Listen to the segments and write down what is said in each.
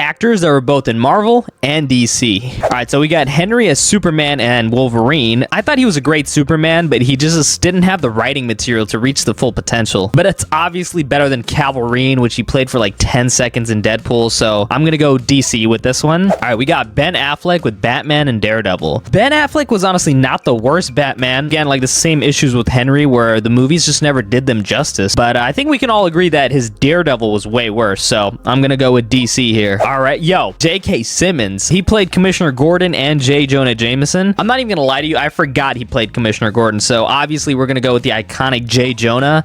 actors that were both in Marvel and DC. All right, so we got Henry as Superman and Wolverine. I thought he was a great Superman, but he just didn't have the writing material to reach the full potential. But it's obviously better than Cavill, which he played for like 10 seconds in Deadpool, so I'm gonna go DC with this one. All right, we got Ben Affleck with Batman and Daredevil. Ben Affleck was honestly not the worst Batman. Again, like the same issues with Henry where the movies just never did them justice, but I think we can all agree that his Daredevil was way worse, so I'm gonna go with DC here. All right, yo, J.K. Simmons. He played Commissioner Gordon and J. Jonah Jameson. I'm not even gonna lie to you, I forgot he played Commissioner Gordon, so obviously we're gonna go with the iconic J. Jonah.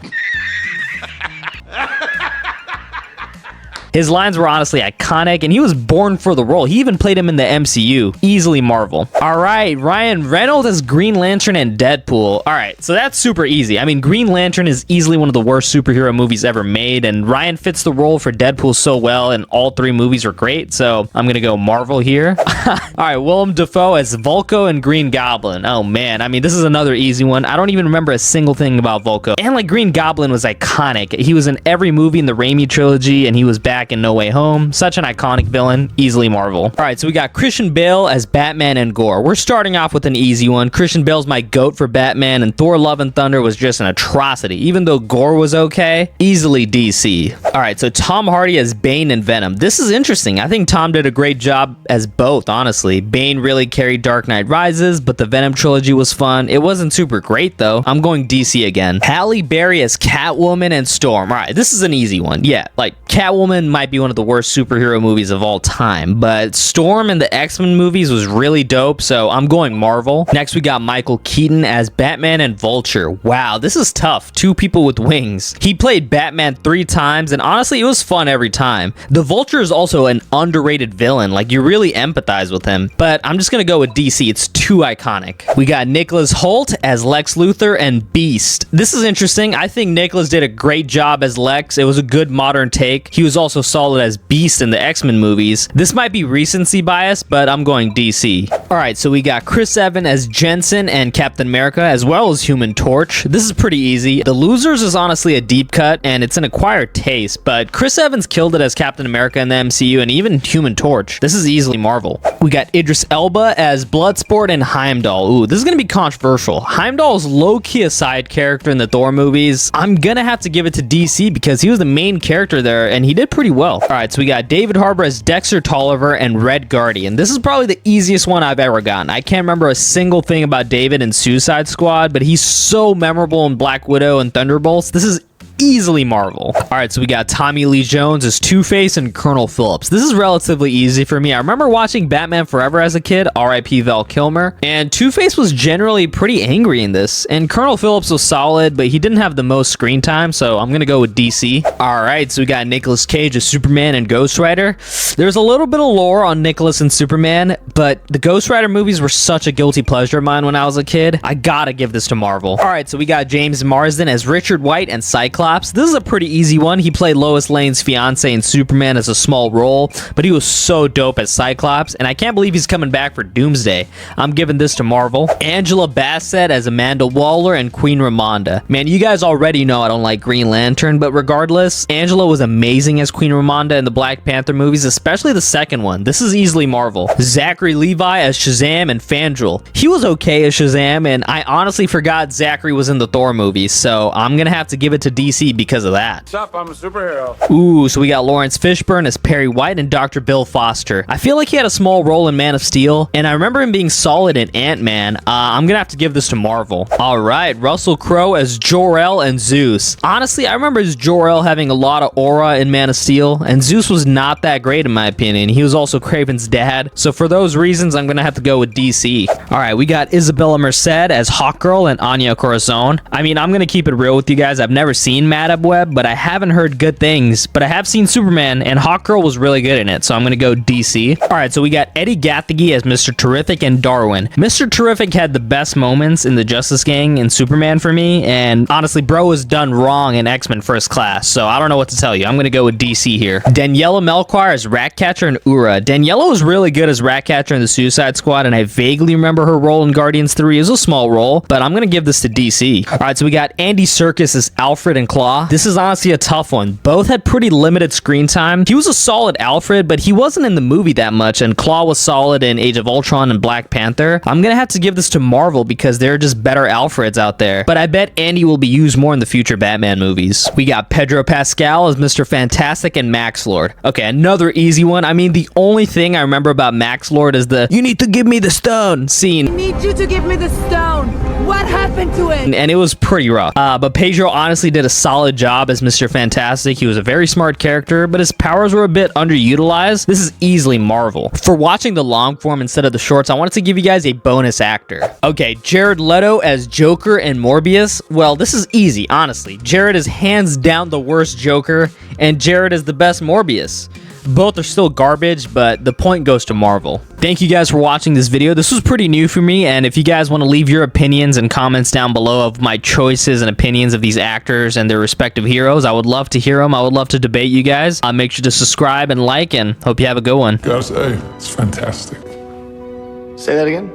His lines were honestly iconic, and he was born for the role. He even played him in the MCU. Easily Marvel. All right, Ryan Reynolds as Green Lantern and Deadpool. All right, so that's super easy. I mean, Green Lantern is easily one of the worst superhero movies ever made, and Ryan fits the role for Deadpool so well, and all three movies are great, so I'm gonna go Marvel here. All right, Willem Dafoe as Vulko and Green Goblin. Oh man, I mean, this is another easy one. I don't even remember a single thing about Vulko. And like, Green Goblin was iconic. He was in every movie in the Raimi trilogy, and he was back in No Way Home. Such an iconic villain. Easily Marvel. All right, so we got Christian Bale as Batman and Gorr. We're starting off with an easy one. Christian Bale's my GOAT for Batman, and Thor Love and Thunder was just an atrocity. Even though Gorr was okay, easily DC. All right, so Tom Hardy as Bane and Venom. This is interesting. I think Tom did a great job as both, honestly. Bane really carried Dark Knight Rises, but the Venom trilogy was fun. It wasn't super great, though. I'm going DC again. Halle Berry as Catwoman and Storm. All right, this is an easy one. Yeah, like, Catwoman might be one of the worst superhero movies of all time, but Storm in the X-Men movies was really dope, so I'm going Marvel. Next, we got Michael Keaton as Batman and Vulture. Wow, this is tough. Two people with wings. He played Batman 3 times, and honestly, it was fun every time. The Vulture is also an underrated villain. Like, you really empathize with him, but I'm just gonna go with DC. It's too iconic. We got Nicholas Hoult as Lex Luthor and Beast. This is interesting. I think Nicholas did a great job as Lex. It was a good modern take. He was also solid as Beast in the X-Men movies. This might be recency bias, but I'm going DC. All right, so we got Chris Evans as Jensen and Captain America, as well as Human Torch. This is pretty easy. The Losers is honestly a deep cut, and it's an acquired taste, but Chris Evans killed it as Captain America in the MCU, and even Human Torch. This is easily Marvel. We got Idris Elba as Bloodsport and Heimdall. Ooh, this is gonna be controversial. Heimdall is low-key a side character in the Thor movies. I'm gonna have to give it to DC because he was the main character there, and he did pretty well. All right, so we got David Harbour as Dexter Tolliver and Red Guardian. This is probably the easiest one I've ever gotten. I can't remember a single thing about David in Suicide Squad, but he's so memorable in Black Widow and Thunderbolts. This is easily Marvel. All right, so we got Tommy Lee Jones as Two-Face and Colonel Phillips. This is relatively easy for me. I remember watching Batman Forever as a kid, R.I.P. Val Kilmer, and Two-Face was generally pretty angry in this, and Colonel Phillips was solid, but he didn't have the most screen time, so I'm gonna go with DC. All right, so we got Nicolas Cage as Superman and Ghost Rider. There's a little bit of lore on Nicholas and Superman, but the Ghost Rider movies were such a guilty pleasure of mine when I was a kid. I gotta give this to Marvel. All right, so we got James Marsden as Richard White and Cyclops. This is a pretty easy one. He played Lois Lane's fiance in Superman as a small role, but he was so dope as Cyclops, and I can't believe he's coming back for Doomsday. I'm giving this to Marvel. Angela Bassett as Amanda Waller and Queen Ramonda. Man, you guys already know I don't like Green Lantern, but regardless, Angela was amazing as Queen Ramonda in the Black Panther movies, especially the second one. This is easily Marvel. Zachary Levi as Shazam and Fandral. He was okay as Shazam, and I honestly forgot Zachary was in the Thor movies, so I'm gonna have to give it to DC because of that. What's up? I'm a superhero. Ooh, so we got Lawrence Fishburne as Perry White and Dr. Bill Foster. I feel like he had a small role in Man of Steel, and I remember him being solid in Ant-Man. I'm gonna have to give this to Marvel. All right, Russell Crowe as Jor-El and Zeus. Honestly, I remember Jor-El having a lot of aura in Man of Steel, and Zeus was not that great in my opinion. He was also Kraven's dad, so for those reasons, I'm gonna have to go with DC. All right, we got Isabella Merced as Hawkgirl and Anya Corazon. I mean, I'm gonna keep it real with you guys. I've never seen Madab Web, but I haven't heard good things. But I have seen Superman, and Hawkgirl was really good in it, so I'm gonna go DC. All right, so we got Eddie Gathegi as Mr. Terrific and Darwin. Mr. Terrific had the best moments in the Justice Gang and Superman for me, and honestly, bro was done wrong in X-Men First Class, so I don't know what to tell you. I'm gonna go with DC here. Daniela Melchior as Ratcatcher and Ura. Daniela was really good as Ratcatcher in the Suicide Squad, and I vaguely remember her role in Guardians 3. It was a small role, but I'm gonna give this to DC. All right, so we got Andy Serkis as Alfred and Claw. This is honestly a tough one. Both had pretty limited screen time. He was a solid Alfred, but he wasn't in the movie that much, and Claw was solid in Age of Ultron and Black Panther. I'm gonna have to give this to Marvel because there are just better Alfreds out there, but I bet Andy will be used more in the future Batman movies. We got Pedro Pascal as Mr. Fantastic and Max Lord. Okay, another easy one. I mean, the only thing I remember about Max Lord is the "you need to give me the stone" scene. I need you to give me the stone. What happened to it? And it was pretty rough. But Pedro honestly did a solid job as Mr. Fantastic. He was a very smart character, but his powers were a bit underutilized. This is easily Marvel. For watching the long form instead of the shorts, I wanted to give you guys a bonus actor. Okay, Jared Leto as Joker and Morbius. Well, this is easy, honestly. Jared is hands down the worst Joker, and Jared is the best Morbius. Both are still garbage, but the point goes to Marvel. Thank you guys for watching this video. This was pretty new for me, and if you guys want to leave your opinions and comments down below of my choices and opinions of these actors and their respective heroes, I would love to hear them. I would love to debate you guys. Make sure to subscribe and like, and hope you have a good one. Gotta say, it's fantastic. Say that again?